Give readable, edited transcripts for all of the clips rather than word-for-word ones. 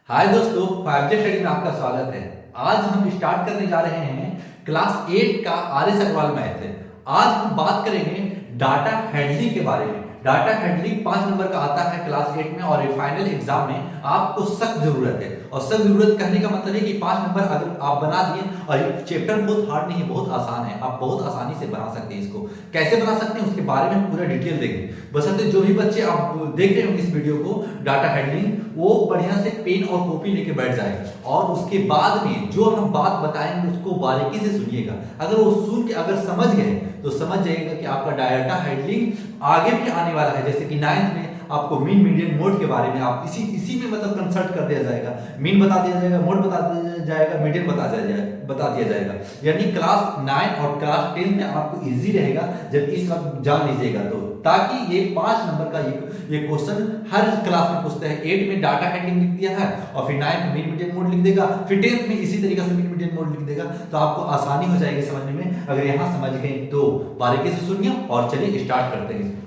हाय दोस्तों, 5G study में आपका स्वागत है। आज हम स्टार्ट करने जा रहे हैं क्लास 8 का आर.एस. अग्रवाल मैथ है। आज हम बात करेंगे डाटा हैंडलिंग के बारे में। डाटा हैंडलिंग 5 नंबर का आता है क्लास 8 में और फाइनल एग्जाम में आपको सख्त जरूरत है। और सख्त जरूरत कहने का मतलब है कि 5 नंबर अगर आप बना दिए, और ये चैप्टर बहुत हार्ड नहीं है, बहुत आसान है, आप बहुत आसानी से बना सकते हैं। इसको कैसे बना सकते हैं उसके बारे में हम पूरा डिटेल देंगे। बशर्ते जो भी बच्चे आप देख रहे होंगे इस वीडियो को डाटा हैंडलिंग, वो बढ़िया से पेन और कॉपी लेके बैठ जाए और उसके बाद में जो हम बात बताएंगे उसको बारीकी से सुनिएगा। अगर वो सुन के अगर समझ गए तो समझ जाइएगा कि आपका डाटा हैंडलिंग आगे भी आने वाला है। जैसे कि 9th में आपको मीन मीडियन मोड के बारे में आप इसी में मतलब कंसल्ट कर दिया जाएगा। मीन बता दिया जाएगा, मोड बता दिया जाएगा, मीडियन बता दिया जाएगा। यानी क्लास 9 और क्लास 10 में आपको इजी रहेगा जब इस वक्त जान लीजिएगा तो, ताकि ये 5 नंबर का ये क्वेश्चन हर क्लास में पूछते हैं। 8 में डाटा हैंडलिंग लिख दिया है और फिर 9 में मीन मीडियन मोड लिख देगा, फिर 10th में इसी तरीके से मीन मीडियन मोड लिख देगा। तो आपको आसानी हो जाएगी समझने में। अगर यहाँ समझ गए तो बारीकी से सुनिए और चलिए स्टार्ट करते हैं।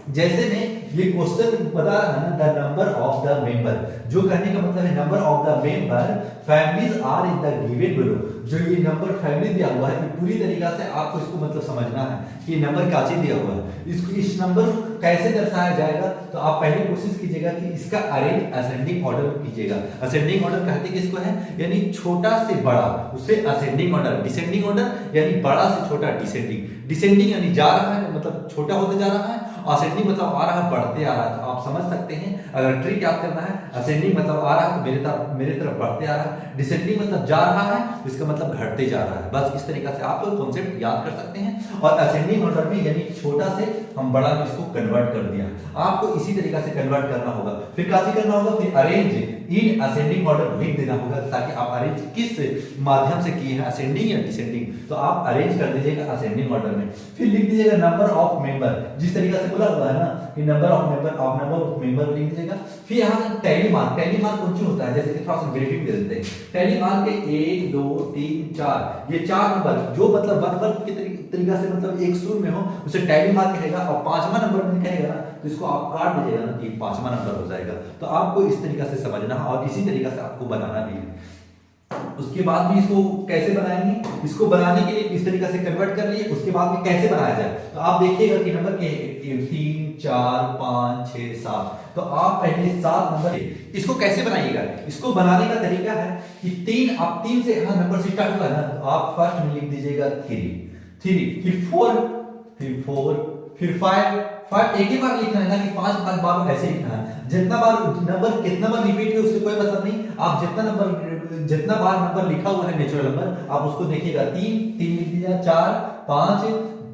जैसे में ये क्वेश्चन बता रहा है ना, the number of the member, जो कहने का मतलब है number of the member families are in the given below. जो ये नंबर फैमिली दिया हुआ है पूरी तरीका से आपको इसको मतलब समझना है कि नंबर क्या चीज दिया हुआ है। इसको इस नंबर को कैसे दर्शाया जाएगा तो आप पहले कोशिश कीजिएगा कि इसका अरेंज असेंडिंग ऑर्डर में कीजिएगा। असेंडिंग ऑर्डर कहते किसको है, यानी छोटा से बड़ा उसे असेंडिंग ऑर्डर, डिसेंडिंग ऑर्डर यानी बड़ा से छोटा डिसेंडिंग। डिसेंडिंग यानी जा रहा है मतलब छोटा होते जा रहा है, असेंडिंग मतलब आ रहा है बढ़ते आ रहा है। तो आप समझ सकते हैं अगर ट्रिक याद करना है, असेंडिंग मतलब आ रहा है तो मेरे तरफ बढ़ते आ रहा है, डिसेंडिंग मतलब जा रहा है तो इसका मतलब घटते जा रहा है। बस इस तरीके से आप कॉन्सेप्ट याद कर सकते हैं। और असेंडिंग ऑर्डर में यानी छोटा से हम बड़ा में इसको कन्वर्ट कर दिया, आपको इसी तरीके से कन्वर्ट करना होगा। फिर क्या करना होगा, फिर अरेंज इन असेंडिंग ऑर्डर लिख देना होगा, ताकि आप अरेंज किस माध्यम से किए हैं, असेंडिंग या डिसेंडिंग, तो आप अरेंज कर दीजिएगा असेंडिंग ऑर्डर में। फिर लिख दीजिएगा नंबर ऑफ मेंबर, जिस तरीके से बोला हुआ है ना कि नंबर ऑफ मेंबर लिख दीजिएगा। फिर यहाँ टैली मार्क कौन सी होता है, जैसे कि थोड़ा सा ग्रेडिंग दे देते हैं। टैली मार्क के 1 2 3 4 ये 4 नंबर जो मतलब वन के तरीका से मतलब एक सुर में हो उसे टैली मार्क कहेगा। और 5वां नंबर में कहेगा ना तो इसको आप काट दीजिएगा ना कि 5वां नंबर हो जाएगा। तो आपको इस तरीके से समझना है और इसी तरीके से आपको बनाना भी है। उसके बाद भी इसको कैसे बनाएंगे, इसको बनाने के लिए इस तरीके से कन्वर्ट कर लिए, उसके बाद में कैसे बनाया जाए तो आप देखिएगा कि नंबर के 3 4 5 6 7, तो आप पहले 7 नंबर इसको कैसे बनाइएगा। इसको बनाने का तरीका है कि 3 से यहाँ नंबर से स्टार्ट हुआ है ना तो आप फर्स्ट में लिख दीजिएगा 3, फिर 4, फिर 5 एक ही बार लिखना है ना कि 5 बार ऐसे लिखना है। जितना बार नंबर कितना बार रिपीट है उससे कोई मतलब नहीं, आप जितना बार नंबर लिखा हुआ है नेचुरल नंबर आप उसको देखिएगा। 3 लिख दीजिएगा, 4 5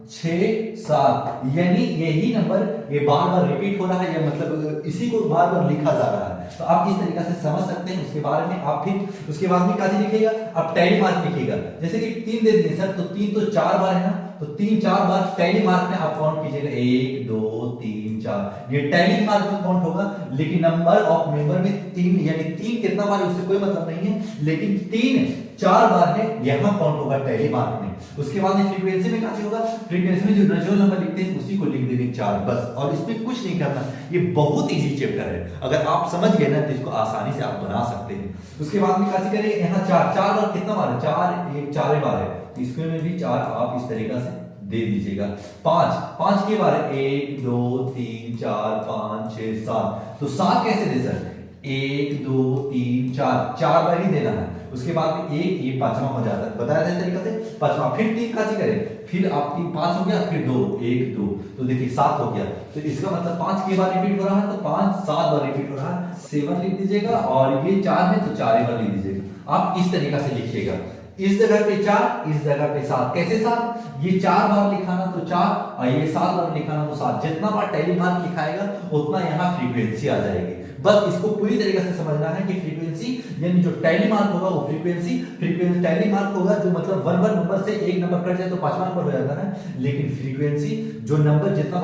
6 7, यानी यही नंबर ये बार रिपीट हो रहा है, या मतलब इसी को बार लिखा जा रहा है। तो आप इस तरीके से समझ सकते हैं। उसके बारे में आप फिर उसके बाद में क्या लिखिएगा, आप टैली मार्क लिखिएगा। जैसे कि 3 दे दिए सर तो 3 तो 4 बार है ना, तो 3 4 बार टैली मार्क में आप काउंट कीजिएगा, 1 2 3 4, ये टैली मार्क में काउंट होगा। लेकिन नंबर ऑफ मेंबर में 3 यानी 3 कितना बार उससे कोई मतलब नहीं है, लेकिन 3 4 बार है यहाँ काउंट होगा टैली मार्क में। उसके बाद फ्रीक्वेंसी में क्या होगा, फ्रीक्वेंसी में जो नेचुरल नंबर लिखते हैं उसी को लिख देंगे 4 बस। और इसमें कुछ नहीं करना, ये बहुत इजी चैप्टर है। अगर आप समझ गए ना तो इसको आसानी से आप बना सकते हैं। उसके बाद में कैसे करेंगे, यहाँ 4 बार कितना बार है, 4 बार है तो इसमें में भी 4 आप इस तरीके से दे दीजिएगा। 5 के बार 1 2 3 4 5 6 7, तो 7 कैसे दे सर, 1 2 3 4 बार ही देना है। उसके बाद में 1 ये 5वां हो जाता है, बताया था तरीका से 5वां। फिर 3 कैसे करें, फिर आप 3 5 हो गया, फिर 2 1 2, तो देखिए 7 हो गया। तो इसका मतलब 5 के बार रिपीट हो रहा है तो 5 7 बार रिपीट हो रहा है, 7 लिख दीजिएगा। और ये 4 है तो 4 बार लिख दीजिएगा। आप इस तरीका से लिखिएगा, इस जगह पे 4 इस जगह पे 7। कैसे 7, ये 4 बार लिखाना तो 4 और ये 7 बार लिखाना तो 7। जितना बार टैली मार्क लिखाएगा उतना यहाँ फ्रीक्वेंसी आ जाएगी। बस इसको पूरी तरीके से समझना है कि फ्रीक्वेंसी यानी जो टैली मार्क होगा वो फ्रीक्वेंसी टैली मार्क होगा जो मतलब 1 नंबर से एक नंबर कट जाए तो 5वां नंबर हो जाता है। लेकिन फ्रीक्वेंसी जो नंबर जितना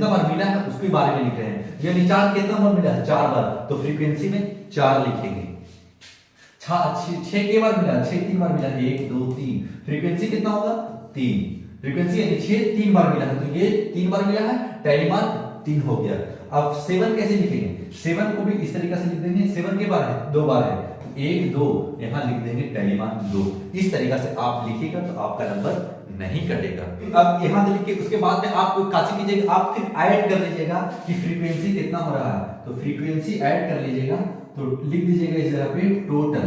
बार मिला है उसके बारे में लिख रहे हैं। यानी 4 कितना बार मिला है, 4 बार, तो फ्रीक्वेंसी में 4 लिखेंगे। 6 के बार मिला, 6 3 बार मिला, 1 2 3, फ्रीक्वेंसी कितना होगा 3, फ्रीक्वेंसी यानी 6 3 बार मिला है तो ये 3 बार मिला है, टैली मार्क 3 हो गया। अब 7 कैसे लिखेंगे, 7 को भी इस तरीके से लिख देंगे, 7 के बार है 2 बार है, 1 2 यहां लिख देंगे टैली मान 2। इस तरीके से आप लिखिएगा तो आपका नंबर नहीं कटेगा। अब यहां लिख के उसके बाद में आप कैसे कीजिएगा, आप फिर ऐड कर लीजिएगा कि फ्रीक्वेंसी कितना हो रहा है, तो फ्रीक्वेंसी ऐड कर लीजिएगा, तो लिख दीजिएगा इस जगह पे टोटल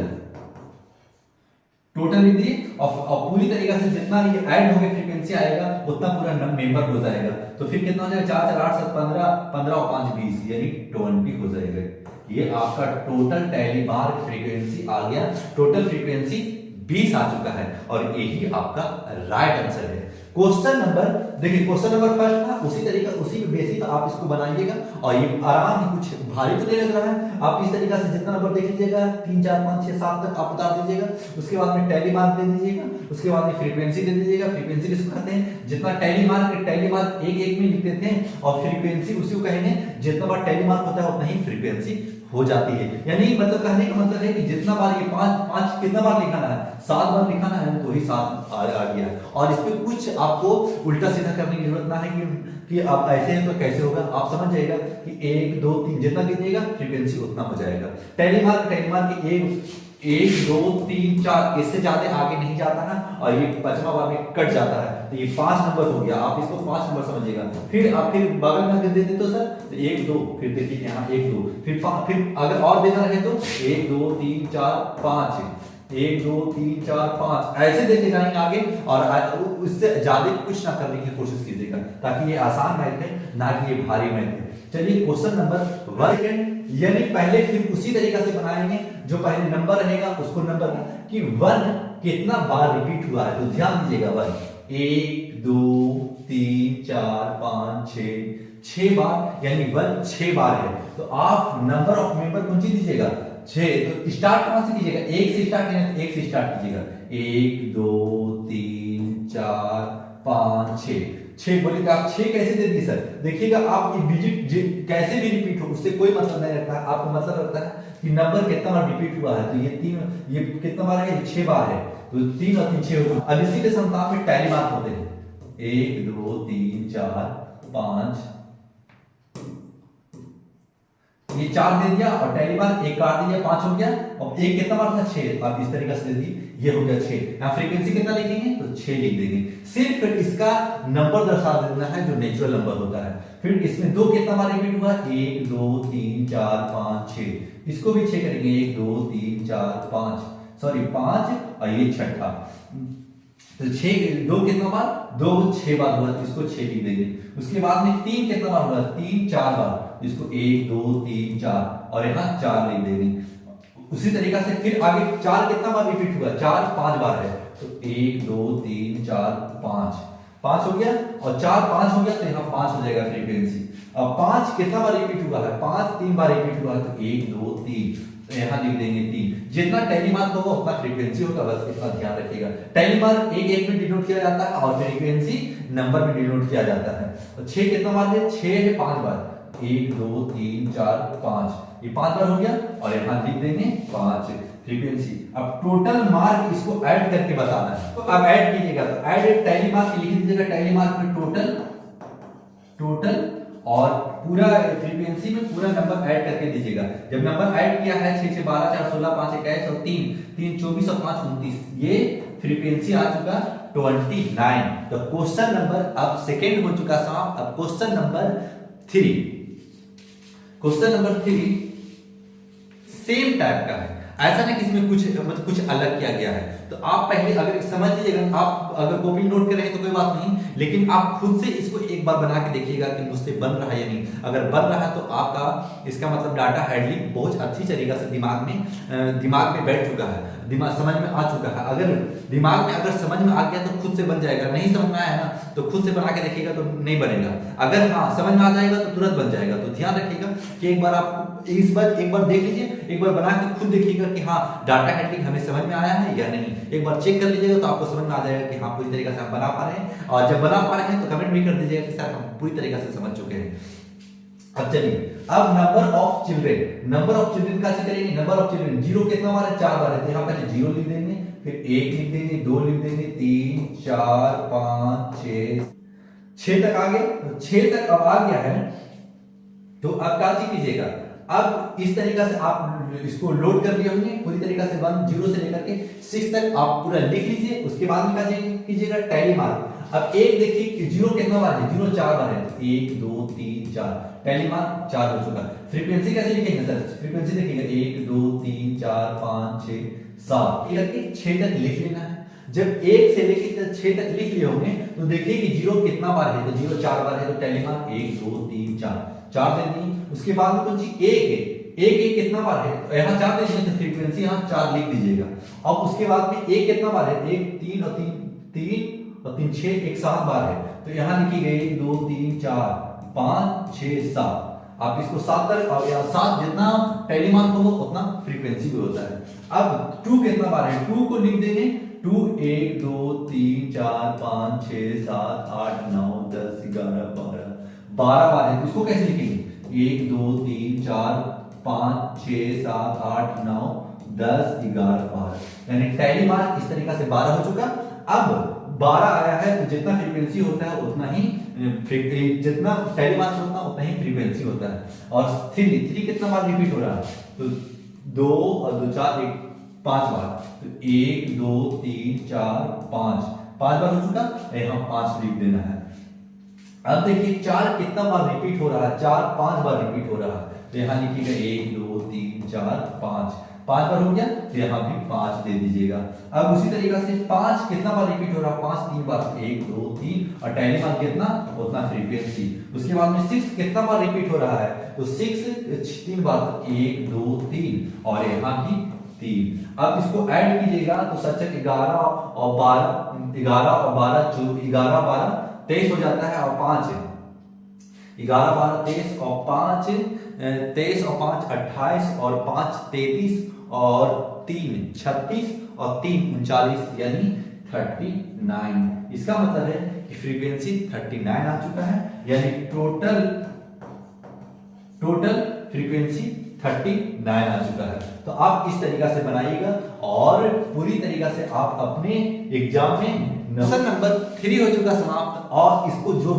लिख दिए और पूरी तरीके से जितना ये ऐड होगा फ्रीक्वेंसी आएगा उतना पूरा मेंबर हो जाएगा। तो फिर कितना हो जाएगा, 4 4 8 7 15 15 और 5 20 यानी 20 हो जाएगा। ये आपका टोटल टैली मार्क फ्रीक्वेंसी आ गया, टोटल फ्रीक्वेंसी 20 आ चुका है और यही आपका राइट आंसर है। क्वेश्चन नंबर देखिए, क्वेश्चन नंबर फर्स्ट था उसी तरीका उसी बेसिस पर आप इसको बनाइएगा और ये आराम ही, कुछ भारी तो नहीं लग रहा है। आप इस तरीके से जितना नंबर देख लीजिएगा 3 4 5 6 7 तक आप उतार दीजिएगा, उसके बाद में टैली मार्क दे दीजिएगा, उसके बाद में फ्रीक्वेंसी दे दीजिएगा। फ्रीक्वेंसी किसको कहते हैं, जितना टैली मार्क एक एक में लिख देते हैं और फ्रीक्वेंसी उसी को कहेंगे जितना बार टैली मार्क होता है उतना ही फ्रीक्वेंसी हो जाती है। यानी मतलब कहने का मतलब है कि जितना बार ये 5 कितना बार लिखाना है, 7 बार लिखाना है तो ही 7 आ गया। और इसमें कुछ आपको उल्टा सीधा करने की जरूरत ना है कि आप ऐसे हैं तो कैसे होगा, आप समझ जाएगा कि 1 2 3 जितना कीजिएगा फ्रीक्वेंसी उतना हो जाएगा। टैली मार्क के 1 2 3 4 इससे ज्यादा आगे नहीं जाता है और ये 5वां बार में कट जाता है, तो ये 5 नंबर हो गया। आप इसको 5 नंबर समझिएगा। फिर आप फिर बगल में दे देते तो सर 1 2 फिर देखिए यहाँ 1 2 फिर अगर और देना रहे तो 1 2 3 4 5 1 2 3 4 5 ऐसे देते जाएंगे आगे और उससे ज्यादा कुछ ना करने की कोशिश कीजिएगा ताकि ये आसान मैथ है ना कि ये भारी मैथ है। चलिए क्वेश्चन नंबर 1 यानी पहले फिर उसी तरीके से बनाएंगे, जो पहले नंबर रहेगा उसको नंबर कि 1 कितना बार रिपीट हुआ है, तो ध्यान दीजिएगा 1 2 3 4 5 6 बार यानी 1 6 बार है। तो आप नंबर ऑफ मेंबर कौन सी दीजिएगा 6, तो स्टार्ट कहां से कीजिएगा, 1 से स्टार्ट कीजिएगा, तो 1 से स्टार्ट कीजिएगा 1 2 3 4 5 6 बोले तो आप 6 कैसे दे दिए सर, देखिएगा आप ये डिजिट कैसे भी रिपीट हो उससे कोई मतलब नहीं रखता है, आपको मतलब रखता है कि नंबर कितना बार रिपीट हुआ है। तो ये कितना बार है, 6 बार है, तो 3 और 3 6 हो गया। अब इसी के संताप में टैली मार्क होते हैं 1 2 3 4 5 ये 4 दे दिया और टैली मार्क 1 काट दिया 5 हो गया और 1 कितना बार था 6, आप इस तरीके से दे दी, ये हो गया 6। यहाँ फ्रीक्वेंसी कितना लिखेंगे तो 6 लिख देंगे, सिर्फ इसका नंबर दर्शा देना है जो नेचुरल नंबर होता है। फिर इसमें 2 कितना बार रिपीट हुआ 1 2 3 4 5 6, इसको भी 6 करेंगे 1 2 3 4 5 सॉरी 5 और ये छठा, तो 6 2 कितना बार 2 6 बार हुआ, इसको 6 लिख देंगे। उसके बाद में 3 कितना बार हुआ 3 4 बार, इसको 1 2 3 4 और यहाँ 4 लिख देंगे। उसी तरीका से फिर आगे 4 कितना बार रिपीट हुआ 4 5 बार है, तो 1 2 3 4 5 हो गया और 4 5 हो गया, तो यहाँ 5 हो जाएगा फ्रीक्वेंसी। अब 5 कितना बार रिपीट हुआ है 5 3 बार रिपीट हुआ है, तो 1 2 3 तो यहाँ लिख देंगे 3। जितना टैली मार्क होगा उतना फ्रीक्वेंसी होगा, बस इतना ध्यान रखिएगा। टैली मार्क एक में डिनोट किया जाता है और फ्रीक्वेंसी नंबर में डिनोट किया जाता है। तो 6 कितना बार है 6 है 5 बार, 1 2 3 4 5 ये 5 बार हो गया और यहाँ लिख देंगे 5 फ्रीक्वेंसी। अब टोटल मार्क इसको ऐड करके बताना है, तो अब ऐड कीजिएगा, तो ऐड टैली मार्क लिख दीजिएगा, टैली मार्क में टोटल और पूरा फ्रीक्वेंसी में पूरा नंबर ऐड करके दीजिएगा। जब नंबर ऐड किया है 6 6 12 4 16 5 21 और 3 3 24 और 5 29, ये फ्रीक्वेंसी आ चुका 29। तो क्वेश्चन नंबर अब सेकेंड हो चुका साहब। अब क्वेश्चन नंबर 3 सेम टाइप का है, ऐसा नहीं कि इसमें कुछ अलग किया गया है। तो आप पहले अगर समझ लीजिएगा, आप अगर कॉपी नोट कर रहे हैं तो कोई बात नहीं, लेकिन आप खुद से इसको एक बार बना के देखिएगा कि मुझसे बन रहा है या नहीं। अगर बन रहा है तो आपका इसका मतलब डाटा हैंडलिंग बहुत अच्छी तरीके से दिमाग में बैठ चुका है, दिमाग समझ में आ चुका है। अगर दिमाग में अगर समझ में आ गया तो खुद से बन जाएगा, नहीं समझ में आया ना तो खुद से बना के देखिएगा तो नहीं बनेगा। अगर हाँ समझ में आ जाएगा तो तुरंत बन जाएगा। तो ध्यान रखिएगा कि एक बार आप एक बार देख लीजिए, एक बार बना के खुद देखिएगा कि हाँ डाटा हैंडलिंग हमें समझ में आया है या नहीं। एक बार चेक कर लीजिएगा तो आपको समझ में आ जाएगा कि हाँ पूरी तरीके से हम बना पा रहे हैं, और जब बना पा रहे हैं तो कमेंट भी कर दीजिएगा कि सर हम पूरी तरीके से समझ चुके हैं। अब चलिए, अब नंबर ऑफ चिल्ड्रेन कैसे करेंगे। नंबर ऑफ चिल्ड्रेन 0 कितना बार है 4 बार है, तो यहाँ पहले 0 लिख देंगे, फिर 1 लिख देंगे, 2 लिख देंगे, 3 4 5 6 तक आ गए। 6 तक अब आ गया है तो अब क्या चीज कीजिएगा, अब इस तरीका से आप इसको लोड कर लिए होंगे पूरी तरीका से 0 से लेकर के 6 तक आप पूरा लिख लीजिए। उसके बाद में क्या कीजिएगा, टैली मार। अब एक देखिए कि 0 कितना बार है, 0 4 बार है, तो 1 2 3 4, टैली मार 4 हो चुका। फ्रीक्वेंसी कैसे लिखेंगे सर, फ्रीक्वेंसी देखिएगा 1 2 3 4 5 6 7 करके 6 तक लिख लेना है। जब 1 से लेकर 6 तक लिख लिए होंगे तो देखिए कि 0 कितना बार है, तो 0 4 बार है, तो टैली मार 1 2 3 4 दे दी। उसके बाद में कौन सी 1 है, 1 कितना बार है, तो यहाँ 4 दे दिए, तो फ्रीक्वेंसी यहाँ 4 लिख दीजिएगा। अब उसके बाद में 1 कितना बार है, 1 3 और 3 6 1 7 बार है, तो यहाँ लिखी गई 1 2 3 4 5 6 7। आप इसको 7 तक और यहाँ 7 जितना टैली मार्क होगा उतना फ्रीक्वेंसी भी होता है। अब 2 कितना बार है, 2 को लिख देंगे 2 1 2 3 4 5 6 7 8 9 10 11 12 बार है। तो इसको कैसे लिखेंगे, 1 2 3 4 5 6 7 8 9 10 11 12, यानी टैली मार्क इस तरीका से 12 हो चुका। अब 12 आया है तो जितना फ्रीक्वेंसी होता है उतना ही जितना टैली मार्क होता है उतना ही फ्रीक्वेंसी होता है। और 3 कितना बार रिपीट हो रहा है, तो 2 और 2 4 1 5 बार, तो 1 2 3 4 5 बार हो चुका, यहाँ 5 लिख देना है। अब देखिए 4 कितना बार रिपीट हो रहा है, 4 5 बार रिपीट हो रहा है, तो यहाँ लिखिएगा 1 2 3 4 5 बार हो गया, तो यहाँ भी 5 दे दीजिएगा। अब उसी तरीका से 5 कितना बार रिपीट हो रहा है, 5 3 बार, 1 2 3 और टैली मार्क कितना उतना फ्रीक्वेंसी। उसके बाद में 6 कितना बार रिपीट हो रहा है, तो 6 3 बार, 1 2 3 और यहाँ भी 3। अब इसको ऐड कीजिएगा तो सच 11 और 12 11 12 23 हो जाता है, और 5 11 12 23 और 5 23 और 5 28 और 5 33 और 3 36 और 3 39, यानी 39। इसका मतलब है कि फ्रीक्वेंसी 39 आ चुका है, यानी टोटल फ्रीक्वेंसी 39 आ चुका है। तो आप इस तरीका से बनाइएगा और पूरी तरीका से आप अपने एग्जाम में क्वेश्चन नंबर 3 हो चुका समाप्त। और इसको जो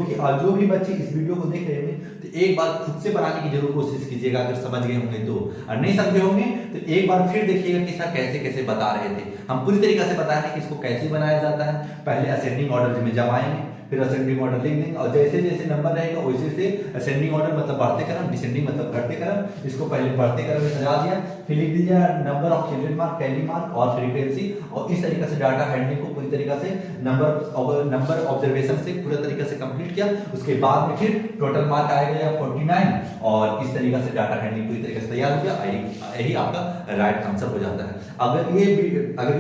भी बच्चे इस वीडियो को देख रहे होंगे तो एक बार खुद से बनाने की जरूर कोशिश कीजिएगा, अगर समझ गए होंगे तो। और नहीं समझे होंगे तो एक बार फिर देखिएगा कि सर कैसे कैसे बता रहे थे। हम पूरी तरीका से बता रहे हैं कि इसको कैसे बनाया जाता है। पहले असेंडिंग ऑर्डर में जमाएंगे, फिर असेंडिंग ऑर्डर लिख देंगे, और जैसे जैसे नंबर रहेगा वैसे से असेंडिंग ऑर्डर मतलब बढ़ते क्रम, डिसेंडिंग मतलब घटते क्रम। इसको पहले बढ़ते क्रम में सजा दिया, फिर लिख दीजिए number of children mark, tally mark और फ्रीक्वेंसी। और इस तरीके से डाटा हैंडलिंग को पूरी तरीके से नंबर ऑब्जर्वेशन से पूरा तरीके से कंप्लीट किया। उसके बाद में फिर टोटल मार्क आएगा या 49, और इस तरीके से डाटा हैंडलिंग पूरी तरीके से तैयार हो गया। यही आपका राइट आंसर हो जाता है। अगर ये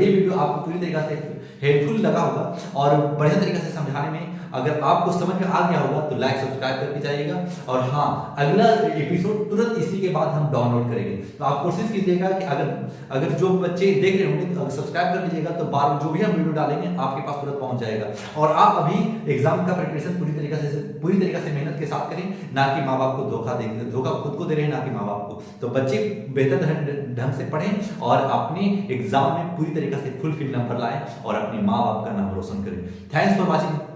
वीडियो आपको पूरी तरीके से हेल्पफुल लगा होगा और बढ़िया तरीके से समझाने में अगर आपको समझ में आ गया होगा तो लाइक सब्सक्राइब करके जाइएगा। और हाँ, अगला एपिसोड तुरंत इसी के बाद हम डाउनलोड करेंगे। तो आप कोशिश कीजिएगा कि अगर जो बच्चे देख रहे होंगे तो सब्सक्राइब कर लीजिएगा, तो बार जो भी हम वीडियो डालेंगे आपके पास तुरंत पहुंच जाएगा। और आप अभी एग्जाम का प्रिपरेशन पूरी तरीके से मेहनत के साथ करें, ना कि माँ बाप को धोखा खुद को दे रहे हैं, ना कि माँ बाप को। तो बच्चे बेहतर ढंग से पढ़ें और अपने एग्जाम में पूरी तरीके से फुलफिल नंबर लाएं और अपने माँ बाप का नाम रोशन करें। Thanks for watching.